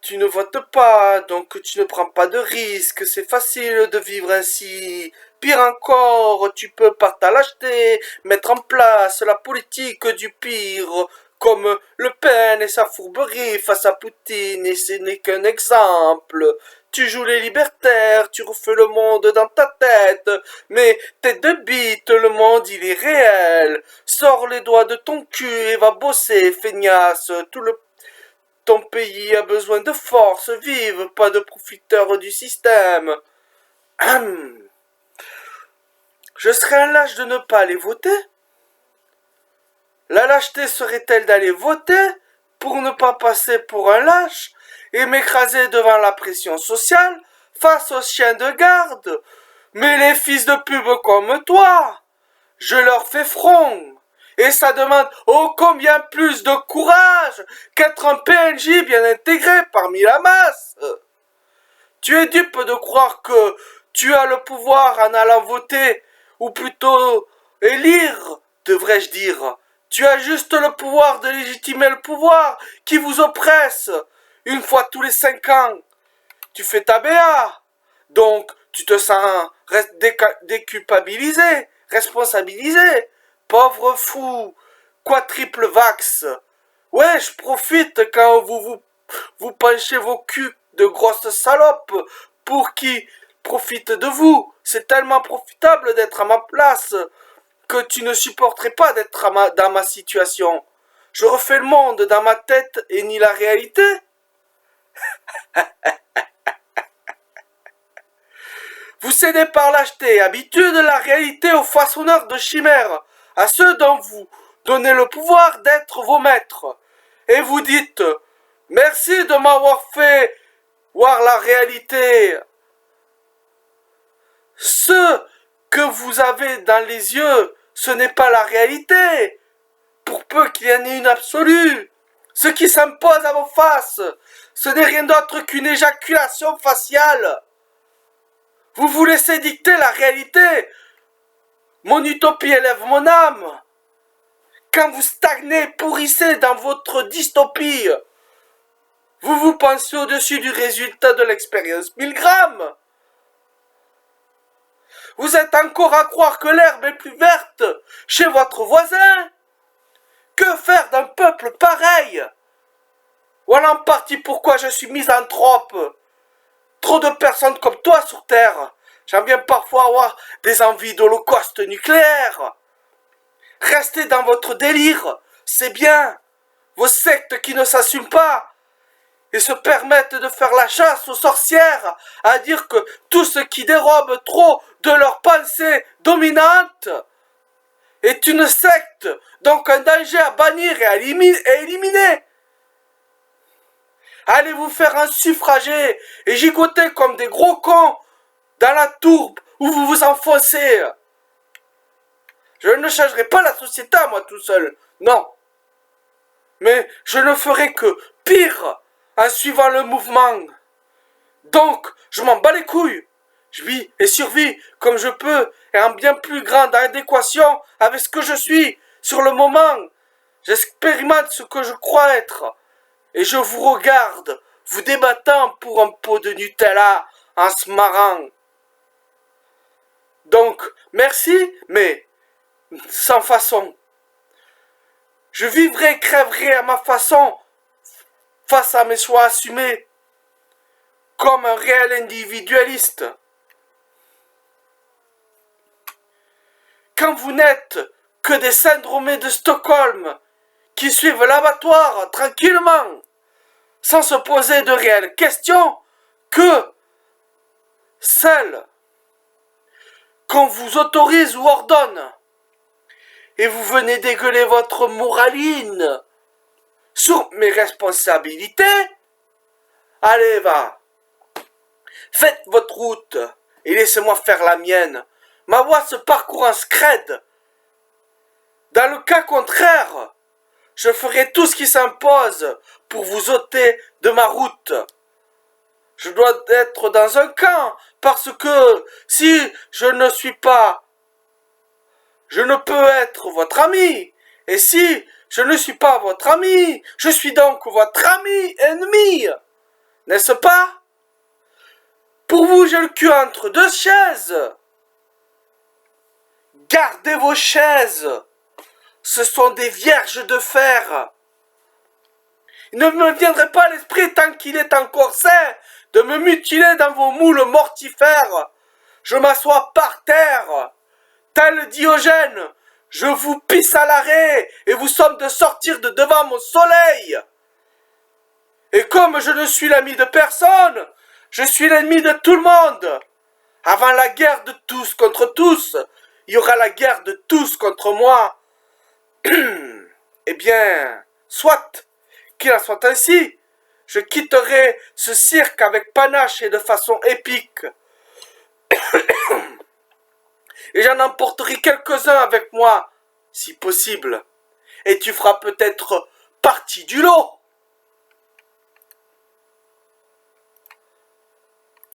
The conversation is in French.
Tu ne votes pas, donc tu ne prends pas de risques, c'est facile de vivre ainsi. Pire encore, tu peux par ta lâcheté mettre en place la politique du pire, comme Le Pen et sa fourberie face à Poutine, et ce n'est qu'un exemple. Tu joues les libertaires, tu refais le monde dans ta tête, mais tête de bite, le monde il est réel. Sors les doigts de ton cul et va bosser, feignasse, ton pays a besoin de force vive, pas de profiteurs du système. Je serais un lâche de ne pas aller voter? La lâcheté serait-elle d'aller voter pour ne pas passer pour un lâche et m'écraser devant la pression sociale face aux chiens de garde? Mais les fils de pub comme toi, je leur fais front. Et ça demande ô combien plus de courage qu'être un PNJ bien intégré parmi la masse. Tu es dupe de croire que tu as le pouvoir en allant voter, ou plutôt élire, devrais-je dire. Tu as juste le pouvoir de légitimer le pouvoir qui vous oppresse. Une fois tous les 5 ans, tu fais ta BA. Donc, tu te sens déculpabilisé, responsabilisé. Pauvre fou, quadruple vax. Ouais, je profite quand vous penchez vos culs de grosses salopes pour qui profitent de vous. C'est tellement profitable d'être à ma place que tu ne supporterais pas d'être dans ma situation. Je refais le monde dans ma tête et ni la réalité. Vous cédez par lâcheté, habitude la réalité aux façonneurs de chimères, à ceux dont vous donnez le pouvoir d'être vos maîtres. Et vous dites, merci de m'avoir fait voir la réalité. Ce que vous avez dans les yeux, ce n'est pas la réalité, pour peu qu'il y en ait une absolue. Ce qui s'impose à vos faces, ce n'est rien d'autre qu'une éjaculation faciale. Vous vous laissez dicter la réalité. Mon utopie élève mon âme. Quand vous stagnez, pourrissez dans votre dystopie, vous vous pensez au-dessus du résultat de l'expérience 1000 grammes. Vous êtes encore à croire que l'herbe est plus verte chez votre voisin? Que faire d'un peuple pareil? Voilà en partie pourquoi je suis misanthrope. Trop de personnes comme toi sur Terre. J'en viens parfois avoir des envies d'holocauste nucléaire. Restez dans votre délire, c'est bien. Vos sectes qui ne s'assument pas et se permettent de faire la chasse aux sorcières, à dire que tout ce qui dérobe trop de leur pensée dominante est une secte, donc un danger à bannir et à éliminer. Allez vous faire un suffragé et gigoter comme des gros cons dans la tourbe où vous vous enfoncez. Je ne changerai pas la société moi tout seul, non. Mais je ne ferai que pire en suivant le mouvement. Donc, je m'en bats les couilles. Je vis et survis comme je peux et en bien plus grande adéquation avec ce que je suis sur le moment. J'expérimente ce que je crois être. Et je vous regarde, vous débattant pour un pot de Nutella en se marrant. Donc, merci, mais sans façon. Je vivrai et crèverai à ma façon, face à mes choix assumés, comme un réel individualiste. Quand vous n'êtes que des syndromés de Stockholm, qui suivent l'abattoir tranquillement, sans se poser de réelles questions, que celles qu'on vous autorise ou ordonne. Et vous venez dégueuler votre moraline sur mes responsabilités? Allez, va. Faites votre route et laissez-moi faire la mienne. Ma voie se parcourt en scred. Dans le cas contraire, je ferai tout ce qui s'impose pour vous ôter de ma route. Je dois être dans un camp parce que si je ne suis pas, je ne peux être votre ami. Et si je ne suis pas votre ami, je suis donc votre ami ennemi. N'est-ce pas? Pour vous, j'ai le cul entre deux chaises. Gardez vos chaises. Ce sont des vierges de fer. Il ne me viendrait pas à l'esprit, tant qu'il est encore sain, de me mutiler dans vos moules mortifères. Je m'assois par terre. Tel Diogène, je vous pisse à l'arrêt et vous somme de sortir de devant mon soleil. Et comme je ne suis l'ami de personne, je suis l'ennemi de tout le monde. Avant la guerre de tous contre tous, il y aura la guerre de tous contre moi. Eh bien, soit qu'il en soit ainsi, je quitterai ce cirque avec panache et de façon épique. Et j'en emporterai quelques-uns avec moi, si possible. Et tu feras peut-être partie du lot.